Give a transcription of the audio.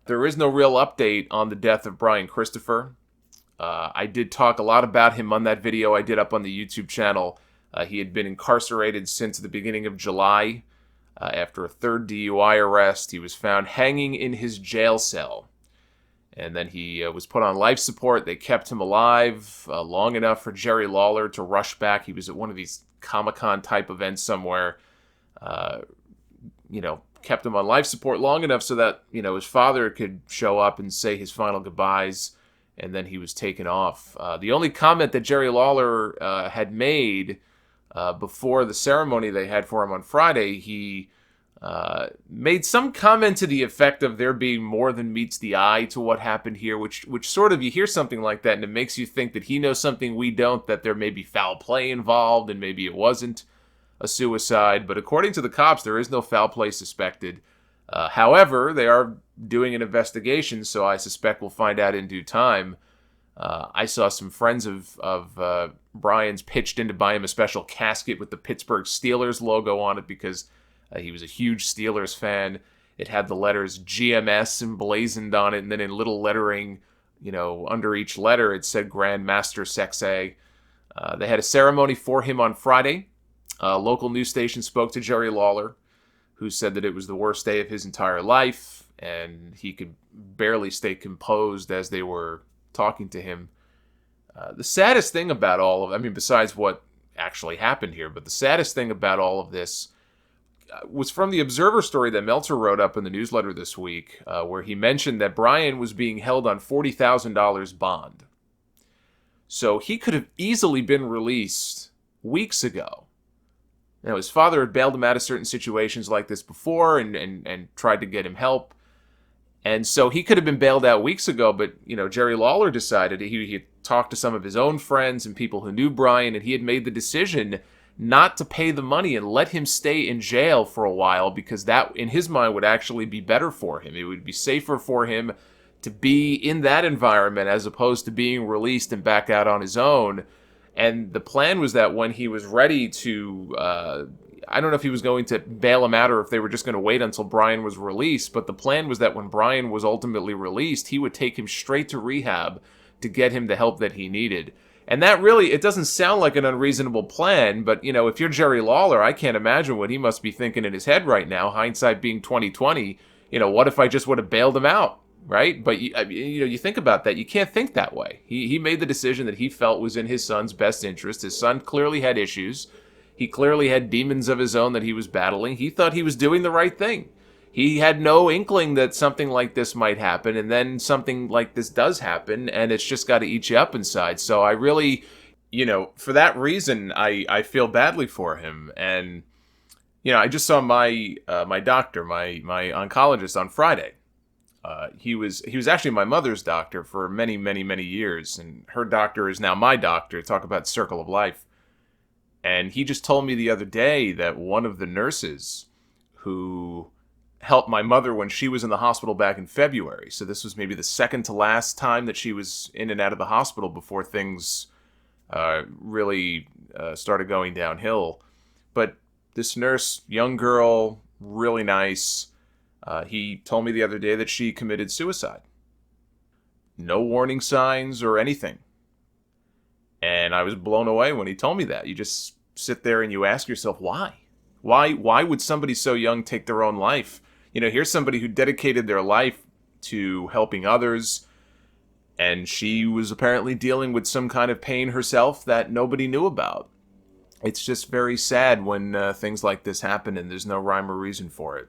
There is no real update on the death of Brian Christopher. I did talk a lot about him on that video I did up on the YouTube channel. He had been incarcerated since the beginning of July. After a third DUI arrest, he was found hanging in his jail cell. And then he was put on life support. They kept him alive long enough for Jerry Lawler to rush back. He was at one of these Comic-Con type events somewhere. Kept him on life support long enough so that, his father could show up and say his final goodbyes. And then he was taken off. The only comment that Jerry Lawler had made before the ceremony they had for him on Friday, he made some comment to the effect of there being more than meets the eye to what happened here, which sort of, you hear something like that and it makes you think that he knows something we don't, that there may be foul play involved and maybe it wasn't a suicide. But according to the cops, there is no foul play suspected. However, they are doing an investigation, so I suspect we'll find out in due time. I saw some friends of Brian's pitched in to buy him a special casket with the Pittsburgh Steelers logo on it because he was a huge Steelers fan. It had the letters GMS emblazoned on it, and then in little lettering, under each letter, it said Grandmaster Sexay. They had a ceremony for him on Friday. A local news station spoke to Jerry Lawler, who said that it was the worst day of his entire life, and he could barely stay composed as they were talking to him. The saddest thing about all of, besides what actually happened here, but the saddest thing about all of this was from the Observer story that Meltzer wrote up in the newsletter this week, where he mentioned that Brian was being held on $40,000 bond. So he could have easily been released weeks ago. Now, his father had bailed him out of certain situations like this before and tried to get him help. And so he could have been bailed out weeks ago, but, Jerry Lawler decided, he had talked to some of his own friends and people who knew Brian, and he had made the decision not to pay the money and let him stay in jail for a while, because that, in his mind, would actually be better for him. It would be safer for him to be in that environment as opposed to being released and back out on his own. And the plan was that when he was ready to, I don't know if he was going to bail him out or if they were just going to wait until Brian was released, but the plan was that when Brian was ultimately released, he would take him straight to rehab to get him the help that he needed. And that really, it doesn't sound like an unreasonable plan, but, if you're Jerry Lawler, I can't imagine what he must be thinking in his head right now, hindsight being 2020. What if I just would have bailed him out, right? But, you think about that, you can't think that way. He made the decision that he felt was in his son's best interest. His son clearly had issues. He clearly had demons of his own that he was battling. He thought he was doing the right thing. He had no inkling that something like this might happen, and then something like this does happen, and it's just got to eat you up inside. So I really, for that reason, I feel badly for him. And, I just saw my doctor, my oncologist on Friday. He was actually my mother's doctor for many, many, many years, and her doctor is now my doctor. Talk about circle of life. And he just told me the other day that one of the nurses who helped my mother when she was in the hospital back in February, so this was maybe the second to last time that she was in and out of the hospital before things really started going downhill. But this nurse, young girl, really nice, he told me the other day that she committed suicide. No warning signs or anything. And I was blown away when he told me that. You just sit there and you ask yourself, why? Why would somebody so young take their own life? Here's somebody who dedicated their life to helping others, and she was apparently dealing with some kind of pain herself that nobody knew about. It's just very sad when things like this happen and there's no rhyme or reason for it.